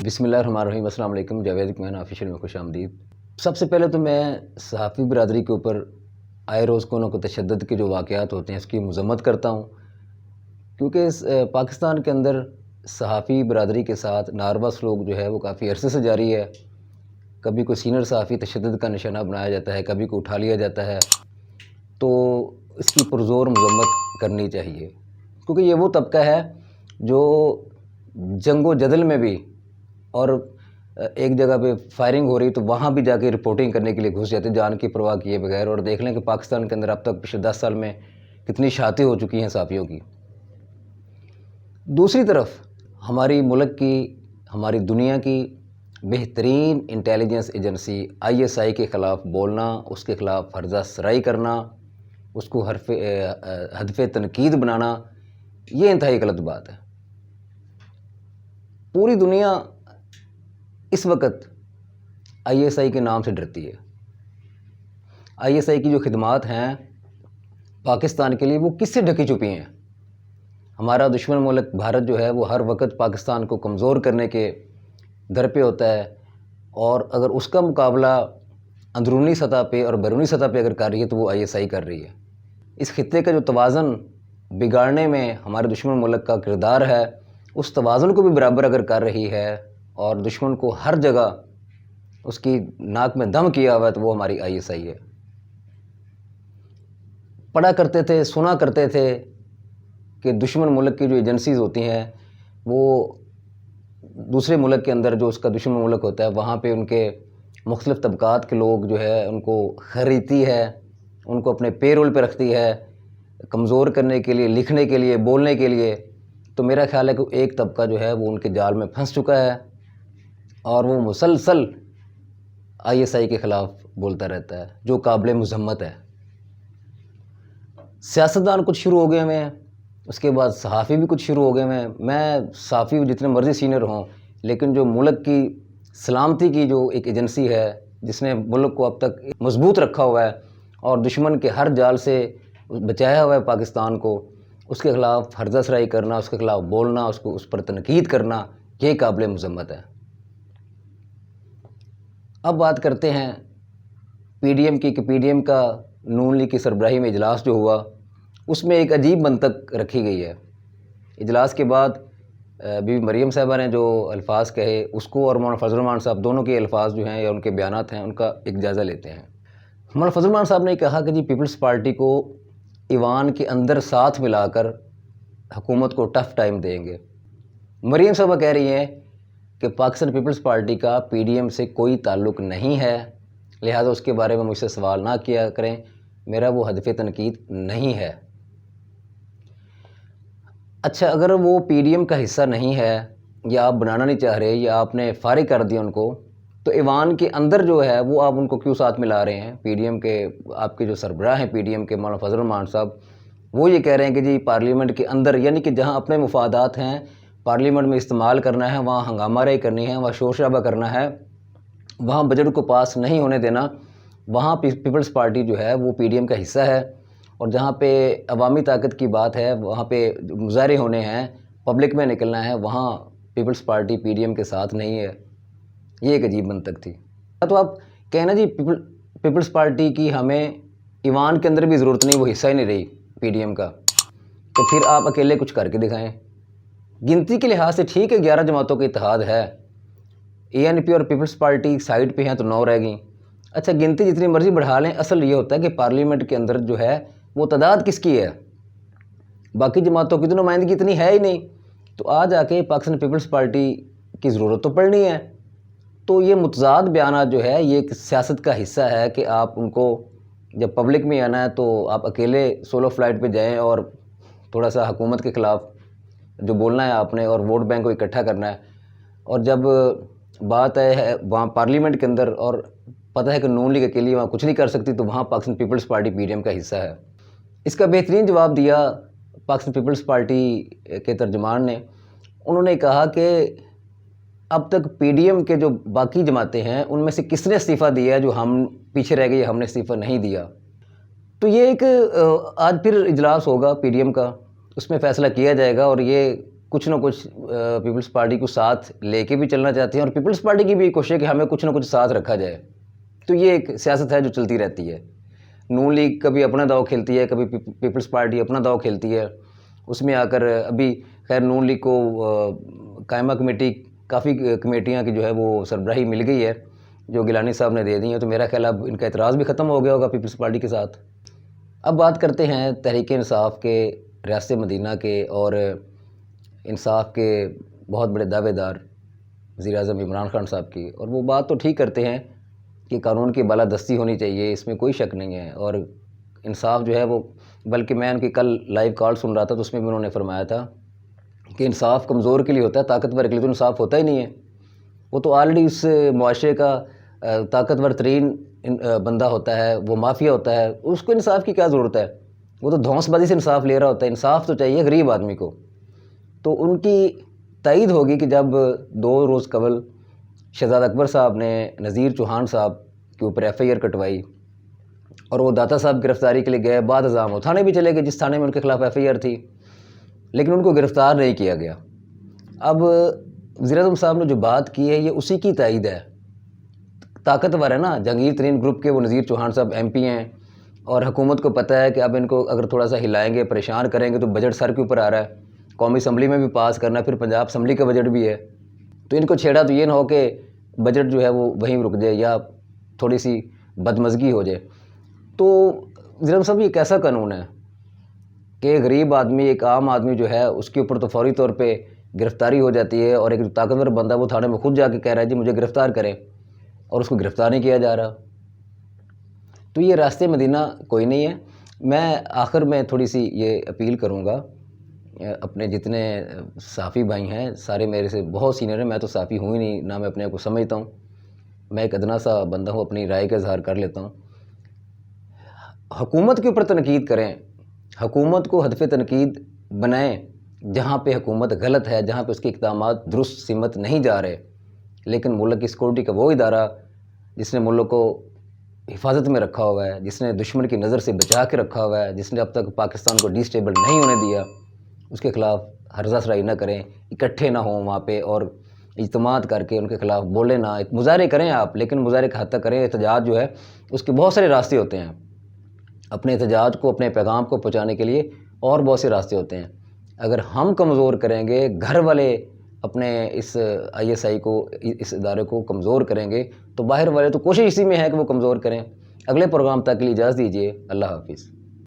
بسم اللہ الرحمن الرحیم۔ السلام علیکم۔ جاوید اکمین آفیشیل میں خوش آمدید۔ سب سے پہلے تو میں صحافی برادری کے اوپر آئے روز کونوں کو تشدد کے جو واقعات ہوتے ہیں اس کی مذمت کرتا ہوں، کیونکہ پاکستان کے اندر صحافی برادری کے ساتھ ناروا سلوک جو ہے وہ کافی عرصے سے جاری ہے۔ کبھی کوئی سینئر صحافی تشدد کا نشانہ بنایا جاتا ہے، کبھی کو اٹھا لیا جاتا ہے، تو اس کی پرزور مذمت کرنی چاہیے، کیونکہ یہ وہ طبقہ ہے جو جنگ و جدل میں بھی اور ایک جگہ پہ فائرنگ ہو رہی تو وہاں بھی جا کے رپورٹنگ کرنے کے لیے گھس جاتے جان کی پرواہ کیے بغیر، اور دیکھ لیں کہ پاکستان کے اندر اب تک پچھلے 10 سال میں کتنی شہادتیں ہو چکی ہیں صحافیوں کی۔ دوسری طرف ہماری ملک کی، ہماری دنیا کی بہترین انٹیلیجنس ایجنسی ISI کے خلاف بولنا، اس کے خلاف ہرزہ سرائی کرنا، اس کو ہدف تنقید بنانا، یہ انتہائی غلط بات ہے۔ پوری دنیا اس وقت ISI کے نام سے ڈرتی ہے۔ ISI کی جو خدمات ہیں پاکستان کے لیے وہ کس سے ڈھکی چھپی ہیں؟ ہمارا دشمن ملک بھارت جو ہے وہ ہر وقت پاکستان کو کمزور کرنے کے در پہ ہوتا ہے، اور اگر اس کا مقابلہ اندرونی سطح پہ اور بیرونی سطح پہ اگر کر رہی ہے تو وہ ISI کر رہی ہے۔ اس خطے کا جو توازن بگاڑنے میں ہمارے دشمن ملک کا کردار ہے، اس توازن کو بھی برابر اگر کر رہی ہے اور دشمن کو ہر جگہ اس کی ناک میں دم کیا ہوا ہے تو وہ ہماری ISI ہے۔ پڑھا کرتے تھے، سنا کرتے تھے کہ دشمن ملک کی جو ایجنسیز ہوتی ہیں وہ دوسرے ملک کے اندر جو اس کا دشمن ملک ہوتا ہے وہاں پہ ان کے مختلف طبقات کے لوگ جو ہے ان کو خریدتی ہے، ان کو اپنے پے رول پہ رکھتی ہے، کمزور کرنے کے لیے، لکھنے کے لیے، بولنے کے لیے۔ تو میرا خیال ہے کہ ایک طبقہ جو ہے وہ ان کے جال میں پھنس چکا ہے اور وہ مسلسل ISI کے خلاف بولتا رہتا ہے، جو قابل مذمت ہے۔ سیاستدان کچھ شروع ہو گئے ہوئے ہیں، اس کے بعد صحافی بھی کچھ شروع ہو گئے ہوئے ہیں۔ میں صحافی جتنے مرضی سینئر ہوں، لیکن جو ملک کی سلامتی کی جو ایک ایجنسی ہے جس نے ملک کو اب تک مضبوط رکھا ہوا ہے اور دشمن کے ہر جال سے بچایا ہوا ہے پاکستان کو، اس کے خلاف ہرزہ سرائی کرنا، اس کے خلاف بولنا، اس پر تنقید کرنا، یہ قابل مذمت ہے۔ اب بات کرتے ہیں PDM کی، کہ PDM کا نون لیگ کی سربراہی میں اجلاس جو ہوا اس میں ایک عجیب منطق رکھی گئی ہے۔ اجلاس کے بعد بی بی مریم صاحبہ نے جو الفاظ کہے اس کو اور مولانا فضل الرحمان صاحب دونوں کے الفاظ جو ہیں یا ان کے بیانات ہیں ان کا ایک جائزہ لیتے ہیں۔ مولانا فضل الرحمان صاحب نے کہا کہ جی پیپلز پارٹی کو ایوان کے اندر ساتھ ملا کر حکومت کو ٹف ٹائم دیں گے۔ مریم صاحبہ کہہ رہی ہیں کہ پاکستان پیپلز پارٹی کا PDM سے کوئی تعلق نہیں ہے، لہٰذا اس کے بارے میں مجھ سے سوال نہ کیا کریں، میرا وہ ہدف تنقید نہیں ہے۔ اچھا، اگر وہ PDM کا حصہ نہیں ہے یا آپ بنانا نہیں چاہ رہے یا آپ نے فارغ کر دیا ان کو، تو ایوان کے اندر جو ہے وہ آپ ان کو کیوں ساتھ ملا رہے ہیں؟ PDM کے آپ کے جو سربراہ ہیں PDM کے مولانا فضل الرحمان صاحب، وہ یہ کہہ رہے ہیں کہ جی پارلیمنٹ کے اندر، یعنی کہ جہاں اپنے مفادات ہیں پارلیمنٹ میں استعمال کرنا ہے، وہاں ہنگامہ رہی کرنی ہے، وہاں شور شرابہ کرنا ہے، وہاں بجٹ کو پاس نہیں ہونے دینا، وہاں پیپلز پارٹی جو ہے وہ PDM کا حصہ ہے، اور جہاں پہ عوامی طاقت کی بات ہے، وہاں پہ مظاہرے ہونے ہیں، پبلک میں نکلنا ہے، وہاں پیپلز پارٹی PDM کے ساتھ نہیں ہے۔ یہ ایک عجیب منطق تھی۔ تو آپ کہنا جی پیپلز پارٹی کی ہمیں ایوان کے اندر بھی ضرورت نہیں، وہ حصہ ہی نہیں رہی PDM کا، تو پھر آپ اکیلے کچھ کر کے دکھائیں۔ گنتی کے لحاظ سے ٹھیک ہے 11 جماعتوں کا اتحاد ہے، ANP اور پیپلز پارٹی سائڈ پہ ہیں تو 9 رہ گئیں۔ اچھا، گنتی جتنی مرضی بڑھا لیں، اصل یہ ہوتا ہے کہ پارلیمنٹ کے اندر جو ہے وہ تعداد کس کی ہے، باقی جماعتوں کی تو نمائندگی اتنی ہے ہی نہیں، تو آج آ کے پاکستان پیپلز پارٹی کی ضرورت تو پڑنی ہے۔ تو یہ متضاد بیانات جو ہے یہ ایک سیاست کا حصہ ہے کہ آپ ان کو جب پبلک میں آنا ہے تو آپ اکیلے سولو فلائٹ پہ جائیں اور تھوڑا سا حکومت کے خلاف جو بولنا ہے آپ نے اور ووٹ بینک کو اکٹھا کرنا ہے، اور جب بات ہے وہاں پارلیمنٹ کے اندر اور پتہ ہے کہ نون لیگ اکیلی وہاں کچھ نہیں کر سکتی، تو وہاں پاکستان پیپلز پارٹی PDM کا حصہ ہے۔ اس کا بہترین جواب دیا پاکستان پیپلز پارٹی کے ترجمان نے۔ انہوں نے کہا کہ اب تک PDM کے جو باقی جماعتیں ہیں ان میں سے کس نے استعفیٰ دیا ہے جو ہم پیچھے رہ گئے، ہم نے استعفیٰ نہیں دیا۔ تو یہ ایک آج پھر اجلاس ہوگا PDM کا، اس میں فیصلہ کیا جائے گا، اور یہ کچھ نہ کچھ پیپلز پارٹی کو ساتھ لے کے بھی چلنا چاہتے ہیں، اور پیپلز پارٹی کی بھی کوشش ہے کہ ہمیں کچھ نہ کچھ ساتھ رکھا جائے. تو یہ ایک سیاست ہے جو چلتی رہتی ہے. نون لیگ کبھی اپنا داؤ کھیلتی ہے، کبھی پیپلز پارٹی اپنا داؤ کھیلتی ہے. اس میں آ کر ابھی خیر نون لیگ کو قائمہ کمیٹی کافی کمیٹیاں کی جو ہے وہ سربراہی مل گئی ہے جو گیلانی صاحب نے دے دی ہیں، تو میرا خیال اب ان کا اعتراض بھی ختم ہو گیا ہوگا پیپلز پارٹی کے ساتھ. اب بات کرتے ہیں تحریک انصاف کے، ریاست مدینہ کے، اور انصاف کے بہت بڑے دعوے دار وزیر اعظم عمران خان صاحب کی. اور وہ بات تو ٹھیک کرتے ہیں کہ قانون کی بالادستی ہونی چاہیے، اس میں کوئی شک نہیں ہے. اور انصاف جو ہے وہ، بلکہ میں ان کی کل لائیو کال سن رہا تھا تو اس میں بھی انہوں نے فرمایا تھا کہ انصاف کمزور کے لیے ہوتا ہے، طاقتور کے لیے تو انصاف ہوتا ہی نہیں ہے. وہ تو آلریڈی اس معاشرے کا طاقتور ترین بندہ ہوتا ہے، وہ مافیا ہوتا ہے، اس کو انصاف کی کیا ضرورت ہے؟ وہ تو دھونس بازی سے انصاف لے رہا ہوتا ہے. انصاف تو چاہیے غریب آدمی کو. تو ان کی تائید ہوگی کہ جب 2 روز قبل شہزاد اکبر صاحب نے نذیر چوہان صاحب کے اوپر ایف آئی آر کٹوائی اور وہ داتا صاحب گرفتاری کے لیے گئے، بعد ازاں وہ تھانے بھی چلے گئے جس تھانے میں ان کے خلاف ایف آئی آر تھی، لیکن ان کو گرفتار نہیں کیا گیا. اب وزیر اعظم صاحب نے جو بات کی ہے یہ اسی کی تائید ہے. طاقتور ہے نا، جہانگیر ترین گروپ کے وہ نذیر چوہان صاحب ایم پی ہیں، اور حکومت کو پتہ ہے کہ اب ان کو اگر تھوڑا سا ہلائیں گے، پریشان کریں گے تو بجٹ سر کے اوپر آ رہا ہے، قومی اسمبلی میں بھی پاس کرنا ہے، پھر پنجاب اسمبلی کا بجٹ بھی ہے. تو ان کو چھیڑا تو یہ نہ ہو کہ بجٹ جو ہے وہ وہیں رک جائے یا تھوڑی سی بدمزگی ہو جائے. تو وزیر اعظم صاحب یہ کیسا قانون ہے کہ غریب آدمی، ایک عام آدمی جو ہے اس کے اوپر تو فوری طور پہ گرفتاری ہو جاتی ہے، اور ایک جو طاقتور بندہ وہ تھانے میں خود جا کے کہہ رہا ہے جی مجھے گرفتار کریں، اور اس کو گرفتار نہیں کیا جا رہا. تو یہ راستہ مدینہ کوئی نہیں ہے. میں آخر میں تھوڑی سی یہ اپیل کروں گا، اپنے جتنے صحافی بھائی ہیں سارے میرے سے بہت سینئر ہیں، میں تو صحافی ہوں ہی نہیں، نہ میں اپنے آپ کو سمجھتا ہوں، میں ایک ادنا سا بندہ ہوں، اپنی رائے کا اظہار کر لیتا ہوں. حکومت کے اوپر تنقید کریں، حکومت کو ہدف تنقید بنائیں جہاں پہ حکومت غلط ہے، جہاں پہ اس کے اقدامات درست سمت نہیں جا رہے. لیکن ملک کی سیکورٹی کا وہ ادارہ جس نے ملک کو حفاظت میں رکھا ہوا ہے، جس نے دشمن کی نظر سے بچا کے رکھا ہوا ہے، جس نے اب تک پاکستان کو ڈی سٹیبل نہیں ہونے دیا، اس کے خلاف ہرزہ سرائی نہ کریں، اکٹھے نہ ہوں وہاں پہ، اور اجتماعات کر کے ان کے خلاف بولیں نہ. مظاہرے کریں آپ، لیکن مظاہرے کا حد تک کریں. احتجاج جو ہے اس کے بہت سارے راستے ہوتے ہیں، اپنے احتجاج کو، اپنے پیغام کو پہنچانے کے لیے اور بہت سے راستے ہوتے ہیں. اگر ہم کمزور کریں گے، گھر والے اپنے اس آئی ایس آئی کو، اس ادارے کو کمزور کریں گے، تو باہر والے تو کوشش اسی میں ہے کہ وہ کمزور کریں. اگلے پروگرام تک کے لیے اجازت دیجیے. اللہ حافظ.